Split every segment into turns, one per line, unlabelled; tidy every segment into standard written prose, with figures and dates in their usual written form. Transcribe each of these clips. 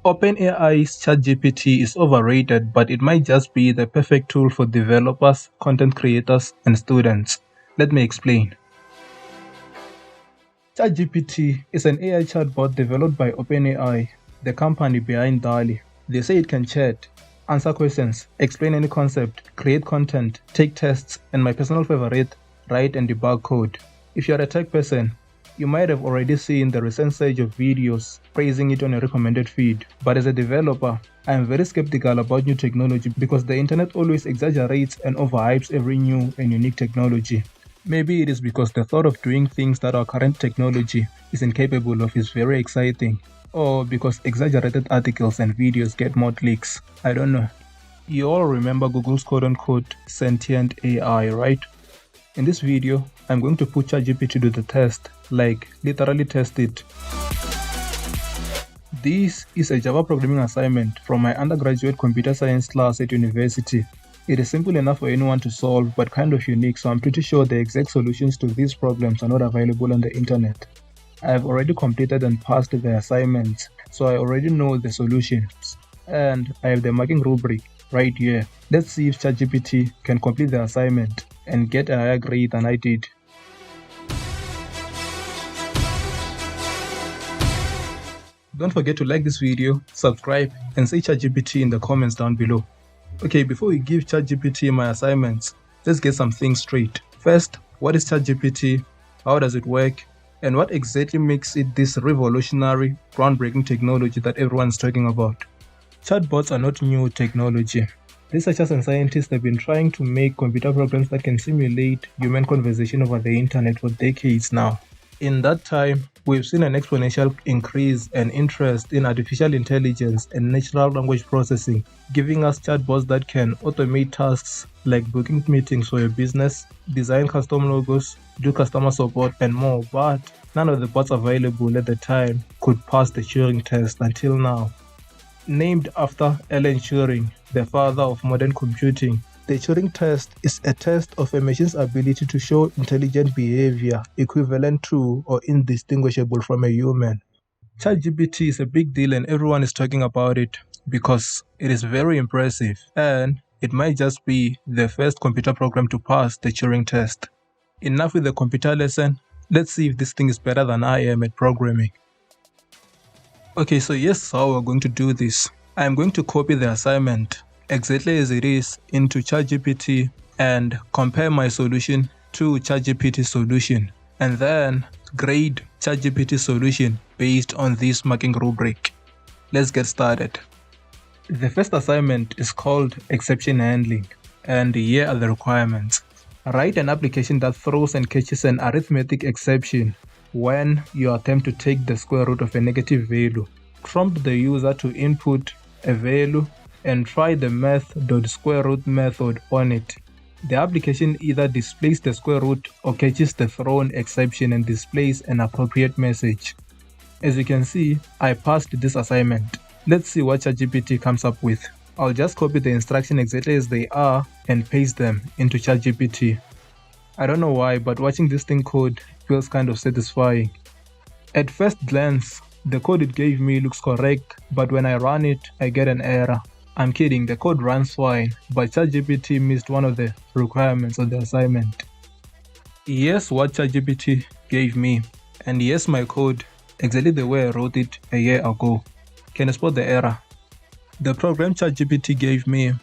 OpenAI's ChatGPT is overrated, but it might just be the perfect tool for developers, content creators, and students. Let me explain. ChatGPT is an AI chatbot developed by OpenAI, the company behind DALL-E. They say it can chat, answer questions, explain any concept, create content, take tests, and my personal favorite, write and debug code. If you're a tech person, you might have already seen the recent surge of videos praising it on a recommended feed. But as a developer, I am very skeptical about new technology because the internet always exaggerates and overhypes every new and unique technology. Maybe it is because the thought of doing things that our current technology is incapable of is very exciting, or because exaggerated articles and videos get more clicks. I don't know. You all remember Google's quote-unquote sentient AI, right? In this video, I'm going to put ChatGPT to the test, like literally test it. This is a Java programming assignment from my undergraduate computer science class at university. It is simple enough for anyone to solve, but kind of unique, so I'm pretty sure the exact solutions to these problems are not available on the internet. I have already completed and passed the assignments, so I already know the solutions. And I have the marking rubric right here. Let's see if ChatGPT can complete the assignment and get a higher grade than I did. Don't forget to like this video, subscribe, and say ChatGPT in the comments down below. Okay, before we give ChatGPT my assignments, let's get some things straight. First, what is ChatGPT? How does it work? And what exactly makes it this revolutionary, groundbreaking technology that everyone's talking about? Chatbots are not new technology. Researchers and scientists have been trying to make computer programs that can simulate human conversation over the internet for decades now. In that time, we've seen an exponential increase and interest in artificial intelligence and natural language processing, giving us chatbots that can automate tasks like booking meetings for your business, design custom logos, do customer support, and more. But none of the bots available at the time could pass the Turing test until now. Named after Alan Turing, the father of modern computing, the Turing test is a test of a machine's ability to show intelligent behavior equivalent to or indistinguishable from a human. ChatGPT is a big deal and everyone is talking about it because it is very impressive and it might just be the first computer program to pass the Turing test. Enough with the computer lesson, let's see if this thing is better than I am at programming. Okay, so here's how we're going to do this. I'm going to copy the assignment exactly as it is into ChatGPT and compare my solution to ChatGPT's solution, and then grade ChatGPT's solution based on this marking rubric. Let's get started. The first assignment is called exception handling, and here are the requirements. Write an application that throws and catches an arithmetic exception when you attempt to take the square root of a negative value. Prompt the user to input a value and try the math.square root method on it. The application either displays the square root or catches the thrown exception and displays an appropriate message. As you can see, I passed this assignment. Let's see what ChatGPT comes up with. I'll just copy the instructions exactly as they are and paste them into ChatGPT. I don't know why, but watching this thing code feels kind of satisfying. At first glance, the code it gave me looks correct, but when I run it, I get an error. I'm kidding, the code runs fine, but ChatGPT missed one of the requirements of the assignment. Here's what ChatGPT gave me, and here's my code, exactly the way I wrote it a year ago. Can you spot the error? The program ChatGPT gave me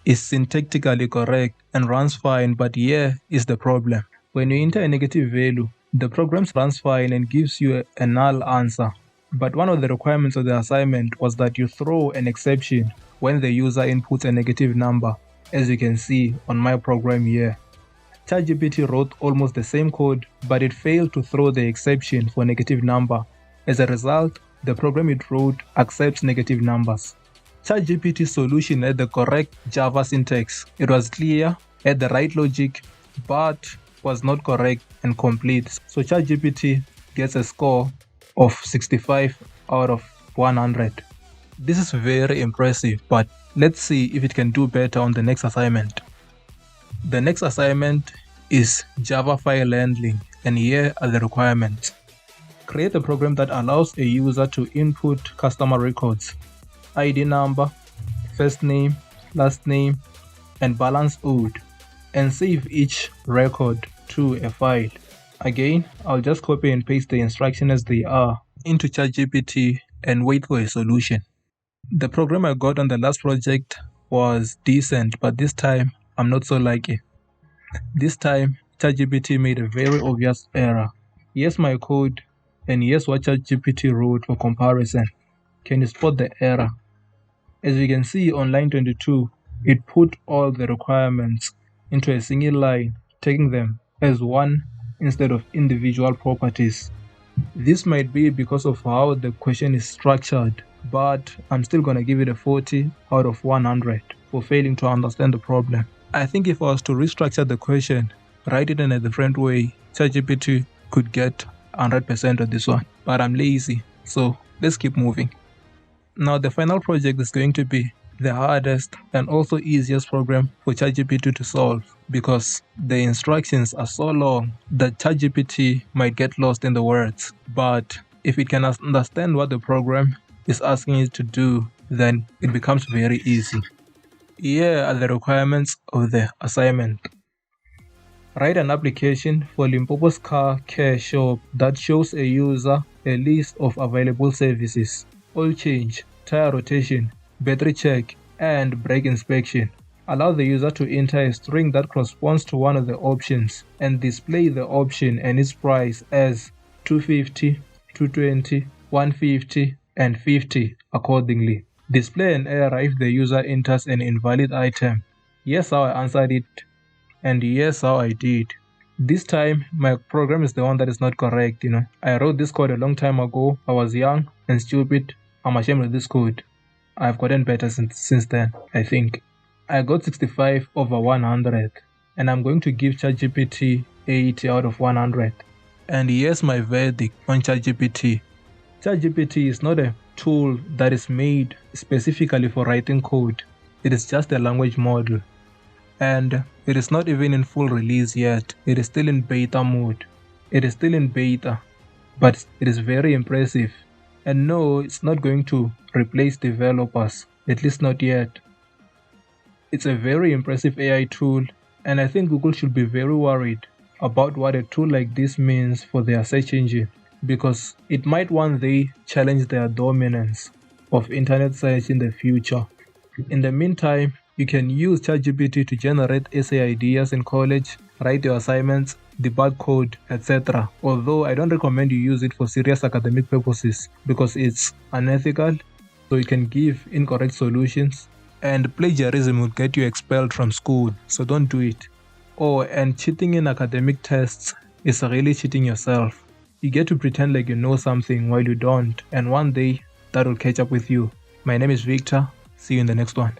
is syntactically correct and runs fine, but here is the problem. When you enter a negative value, the program runs fine and gives you a null answer. But one of the requirements of the assignment was that you throw an exception when the user inputs a negative number, as you can see on my program here. ChatGPT wrote almost the same code, but it failed to throw the exception for negative number. As a result, the program it wrote accepts negative numbers. ChatGPT's solution had the correct Java syntax. It was clear, had the right logic, but was not correct and complete. So ChatGPT gets a score of 65 out of 100. This is very impressive, but let's see if it can do better on the next assignment. The next assignment is Java file handling, and here are the requirements. Create a program that allows a user to input customer records. ID number, first name, last name, and balance owed, and save each record to a file. Again, I'll just copy and paste the instructions as they are into ChatGPT and wait for a solution. The program I got on the last project was decent, but this time I'm not so lucky. This time, ChatGPT made a very obvious error. Here's my code, and here's what ChatGPT wrote for comparison. Can you spot the error? As you can see on line 22, it put all the requirements into a single line, taking them as one instead of individual properties. This might be because of how the question is structured, but I'm still gonna give it a 40 out of 100 for failing to understand the problem. I think if I was to restructure the question, write it in a different way, ChatGPT could get 100% of this one, but I'm lazy, so let's keep moving. Now the final project is going to be the hardest and also easiest problem for ChatGPT to solve, because the instructions are so long that ChatGPT might get lost in the words. But if it can understand what the program is asking it to do, then it becomes very easy. Here are the requirements of the assignment. Write an application for Limpopo's car care shop that shows a user a list of available services: oil change, tire rotation, battery check, and brake inspection. Allow the user to enter a string that corresponds to one of the options and display the option and its price as 250, 220, 150, and 50 accordingly. Display an error if the user enters an invalid item. Here's how I answered it, and here's how I did. This time, my program is the one that is not correct, I wrote this code a long time ago. I was young and stupid. I'm ashamed of this code. I've gotten better since then, I think. I got 65 over 100, and I'm going to give ChatGPT 80 out of 100. And here's my verdict on ChatGPT. ChatGPT is not a tool that is made specifically for writing code. It is just a language model. And it is not even in full release yet. It is still in beta mode. It is still in beta, but it is very impressive. And no, it's not going to replace developers, at least not yet. It's a very impressive AI tool, and I think Google should be very worried about what a tool like this means for their search engine, because it might one day challenge their dominance of internet search in the future. In the meantime, you can use ChatGPT to generate essay ideas in college, write your assignments, debug code, etc. Although I don't recommend you use it for serious academic purposes because it's unethical, so you can give incorrect solutions, and plagiarism will get you expelled from school, so don't do it. Oh, and cheating in academic tests is really cheating yourself. You get to pretend like you know something while you don't, and one day that will catch up with you. My name is Victor. See you in the next one.